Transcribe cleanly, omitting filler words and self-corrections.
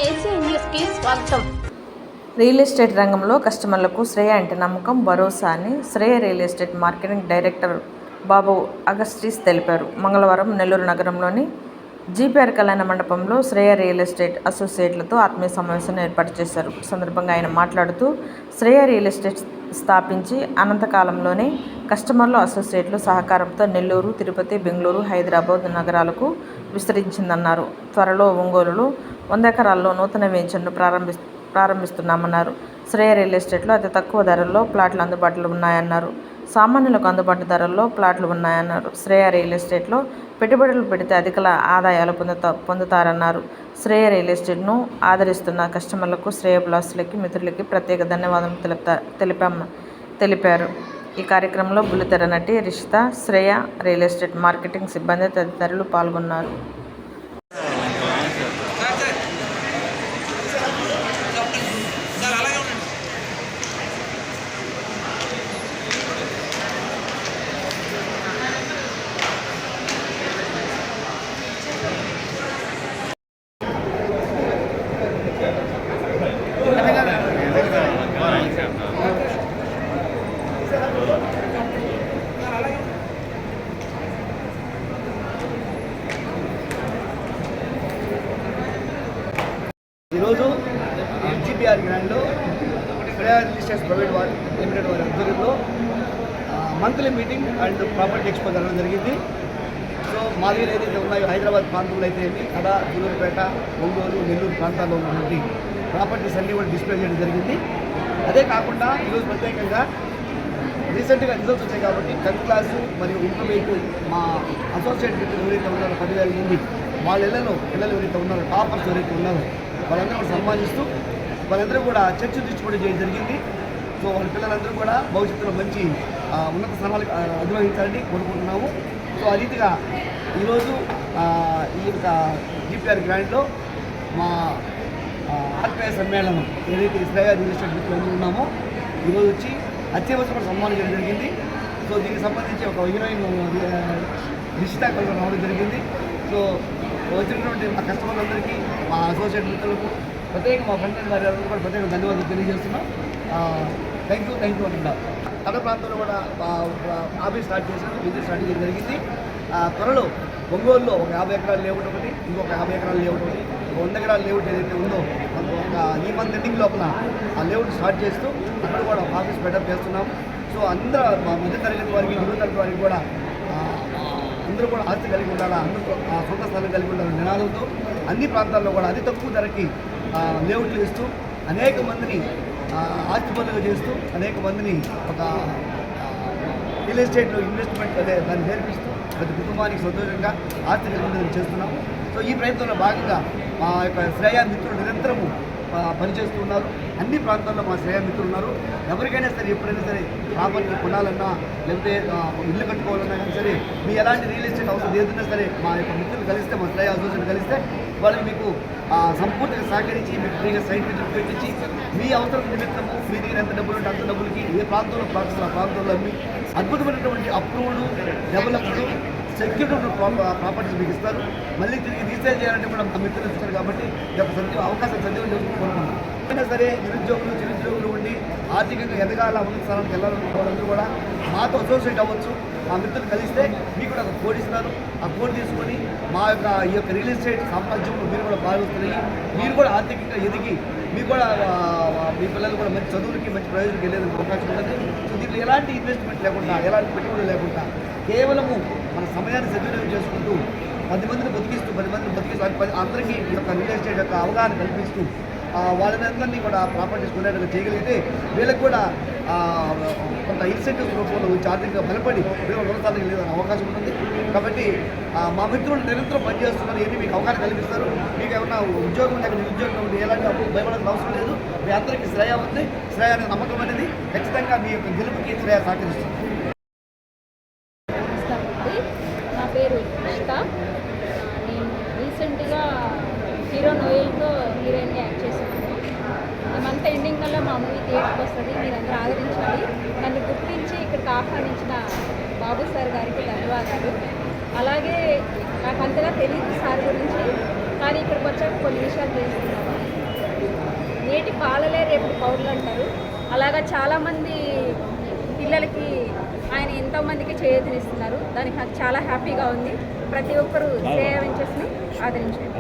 ACN న్యూస్కి స్వాగతం. Real estate రంగంలో కస్టమర్లకు శ్రేయ అంటే నమ్మకం, భరోసా అని Shreya real estate marketing director Babu Augustis తెలిపారు. మంగళవారం నెల్లూరు నగరంలోని జీపీఆర్ కళ్యాణ మండపంలో శ్రేయ రియల్ ఎస్టేట్ అసోసియేట్లతో ఆత్మీయ సమావేశాన్ని ఏర్పాటు చేశారు. ఈ సందర్భంగా ఆయన మాట్లాడుతూ, శ్రేయ రియల్ ఎస్టేట్ స్థాపించి అనంతకాలంలోనే కస్టమర్లు, అసోసియేట్లు సహకారంతో నెల్లూరు, తిరుపతి, బెంగళూరు, హైదరాబాద్ నగరాలకు విస్తరించిందన్నారు. త్వరలో ఒంగోలులో 100 ఎకరాల్లో నూతన వెంచర్ను ప్రారంభిస్తున్నామన్నారు. శ్రేయ రియల్ ఎస్టేట్లో అతి తక్కువ ధరల్లో ప్లాట్లు అందుబాటులో ఉన్నాయన్నారు. సామాన్యులకు అందుబాటు ధరల్లో ప్లాట్లు ఉన్నాయన్నారు. శ్రేయ రియల్ ఎస్టేట్లో పెట్టుబడులు పెడితే అధిక ఆదాయాలు పొందుతారన్నారు. శ్రేయ రియల్ ఎస్టేట్ను ఆదరిస్తున్న కస్టమర్లకు, శ్రేయోభిలాషులకి, మిత్రులకి ప్రత్యేక ధన్యవాదాలు తెలిపారు. ఈ కార్యక్రమంలో బుల్లితెర నటి Rishitha, Shreya real estate marketing సిబ్బంది తదితరులు పాల్గొన్నారు. ఈరోజు జీపీఆర్ గ్రాండ్లో Shreya real estates private limited వారి ఆధ్వర్యంలో monthly meeting and property expo జరగడం జరిగింది. సో మా దగ్గర ఏదైతే ఉన్నాయో హైదరాబాద్ ప్రాంతంలో అయితే కడ, జూలూరుపేట, ఒంగోలు, నెల్లూరు ప్రాంతాల్లో ఉన్నటువంటి ప్రాపర్టీస్ అన్నీ కూడా డిస్ప్లే చేయడం జరిగింది. అదే కాకుండా ఈరోజు ప్రత్యేకంగా రీసెంట్గా రిజల్ట్స్ వచ్చాయి కాబట్టి 10th క్లాసు మరియు ఇంటర్మీడియట్ మా అసోసియేట్ మిత్రులు ఎవరైతే ఉన్నారో 10,000 మంది వాళ్ళ పిల్లలు ఎవరైతే ఉన్నారో, టాపర్స్ ఎవరైతే ఉన్నారో వాళ్ళందరూ కూడా సన్మానిస్తూ వాళ్ళందరూ కూడా చర్చ తీసుకోవడం చేయడం జరిగింది. సో వాళ్ళ పిల్లలందరూ కూడా భవిష్యత్తులో మంచి ఉన్నత స్థానాలకు అధిరోహించాలని కోరుకుంటున్నాము. సో ఆ రీతిగా ఈరోజు ఈ యొక్క జీపీఆర్ గ్రాండ్లో మా ఆత్మీయ సమ్మేళనం ఏదైతే శ్రేయ రియల్ ఎస్టేట్ మిత్రులు ఉన్నామో ఈరోజు వచ్చి అత్యవసర సన్మానం చేయడం జరిగింది. సో దీనికి సంబంధించి ఒక హీరోయిన్ రిషిత కలవడం రావడం జరిగింది. సో వచ్చినటువంటి మా కస్టమర్లందరికీ, మా అసోసియేట్ మిత్రులకు ప్రత్యేకంగా మా ఫ్రెండ్ గారి కూడా ప్రత్యేక ధన్యవాదాలు తెలియజేస్తున్నాం. థ్యాంక్ యూ అంటున్నారు. తన ప్రాంతంలో కూడా ఆఫీస్ స్టార్ట్ చేశారు, బిజినెస్ స్టార్ట్ చేయడం జరిగింది. త్వరలో ఒంగోలులో ఒక 50 ఎకరాల లేఅవుట్ ఒకటి, ఇంకొక 50 ఎకరాల లేఅవుట్ ఒకటి, 100 ఎకరాల లేఅవుట్ ఏదైతే ఉందో ఈ మంత్ ఎండింగ్ లోపల ఆ లేఅవుట్ స్టార్ట్ చేస్తూ అక్కడ కూడా ఒక ఆఫీస్ సెటప్ చేస్తున్నాం. సో అందరూ మధ్య తరగతి వారికి, యువ తరగతి వారికి కూడా అందరూ కూడా ఆస్తి కలిగి ఉండాలా, అందరూ సొంత స్థలం కలిగి ఉండాలని నినాదంతో అన్ని ప్రాంతాల్లో కూడా అతి తక్కువ ధరకి లేఅవుట్లు ఇస్తూ అనేక మందిని ఆస్తి పనులు చేస్తూ అనేక మందిని ఒక రియల్ ఎస్టేట్లో ఇన్వెస్ట్మెంట్ దాన్ని నేర్పిస్తూ ప్రతి కుటుంబానికి సంతోషంగా ఆస్తి కలిగి చేస్తున్నాం. సో ఈ ప్రయత్నంలో భాగంగా మా యొక్క శ్రేయ మిత్రులు నిరంతరము పనిచేస్తూ ఉన్నారు. అన్ని ప్రాంతాల్లో మా శ్రేయ మిత్రులు ఉన్నారు. ఎవరికైనా సరే, ఎప్పుడైనా సరే ప్రాపర్టీ కొనాలన్నా లేకపోతే ఇల్లు కట్టుకోవాలన్నా కానీ సరే, మీ ఎలాంటి రియల్ ఎస్టేట్ అవసరం ఏదైనా సరే మా యొక్క మిత్రులు కలిస్తే, మా శ్రేయ అసోసియేషన్ కలిస్తే వాళ్ళకి మీకు సంపూర్తిగా సహకరించి మీకు ఫ్రీగా సైట్ విజిట్ పెట్టించి మీ అవసరం నిమిత్తము మీ దగ్గర ఎంత డబ్బులు ఉంటే అంత డబ్బులకి ఏ ప్రాంతంలో ఆ ప్రాంతంలో అమ్మి అద్భుతమైనటువంటి అప్రూవ్డ్, డెవలప్డ్, సెక్యూర్డ్ ప్రాపర్టీస్ మీకు ఇస్తారు. మళ్ళీ తిరిగి రీసేల్ చేయాలంటే కూడా మా మిత్రులు ఇస్తారు. కాబట్టి ఈ యొక్క అవకాశం సద్వినియోగం చేసుకుంటున్నాం. అయినా సరే చిరుద్యోగులు ఉండి ఆర్థికంగా ఎదగాల, ఉన్నత స్థానానికి వెళ్ళాలనుకోవాలందరూ కూడా మాతో అసోసియేట్ అవ్వచ్చు. మా మిత్రులు కలిస్తే మీకు కూడా ఒక కోడ్ ఇస్తారు. ఆ కోడ్ తీసుకొని మా యొక్క ఈ యొక్క రియల్ ఎస్టేట్ సామ్రాజ్యంలో మీరు కూడా భాగవస్తున్నాయి. మీరు కూడా ఆర్థికంగా ఎదిగి మీకు కూడా మీ పిల్లలు కూడా మంచి చదువులకి, మంచి ప్రయోజనకి వెళ్ళేందుకు అవకాశం ఉంటుంది. సో దీంట్లో ఎలాంటి ఇన్వెస్ట్మెంట్ లేకుండా, ఎలాంటి పెట్టుబడులు లేకుండా కేవలము మన సమయాన్ని సద్వినియోగం చేసుకుంటూ 10 మందిని బతికిస్తూ అందరికీ ఈ యొక్క రియల్ ఎస్టేట్ యొక్క అవగాహన కల్పిస్తూ వాళ్ళందరినీ కూడా ప్రాపర్టీస్ కొనేట్టుగా చేయగలిగితే వీళ్ళకి కూడా కొంత ఇన్సెంటివ్స్ రూపంలో వచ్చి ఆర్థికంగా బలపడి వీళ్ళు కొనసాగడానికి లేదని అవకాశం ఉంటుంది. కాబట్టి మా మిత్రులు నిరంతరం పనిచేస్తున్నారు. ఏంటి మీకు అవకాశం కల్పిస్తారు. మీకు ఏమన్నా ఉద్యోగం లేక నిరుద్యోగం ఉంటే ఎలాంటి భయపడాల్సిన అవసరం లేదు. మీ అందరికీ శ్రేయ ఉంది. శ్రేయ అనే నమ్మకం అనేది ఖచ్చితంగా మీ యొక్క గెలుపుకి శ్రేయ సహకరిస్తుంది. నా పేరు రిషిత. నేను రీసెంట్గా హీరో నోయల్తో హీరోయిన్గా యాక్ట్ చేస్తున్నాను. ఈ మంత్ ఎండింగ్ వల్ల మా మూవీ థియేటర్కి వస్తుంది. మీరందరూ ఆదరించాలి. నన్ను గుర్తించి ఇక్కడికి ఆహ్వానించిన బాబు సార్ గారికి ధన్యవాదాలు. అలాగే నాకు అంతగా తెలియదు సార్ గురించి, కానీ ఇక్కడికి వచ్చాక కొన్ని విషయాలు తెలుసుకున్నాను. బాలలే రేపు పౌరులు అంటారు. అలాగా చాలామంది పిల్లలకి ఆయన ఎంతోమందికి చేయూతనిస్తున్నారు. దానికి నాకు చాలా హ్యాపీగా ఉంది. ప్రతి ఒక్కరూ శ్రేయ వెంచర్స్ని ఆదరించండి.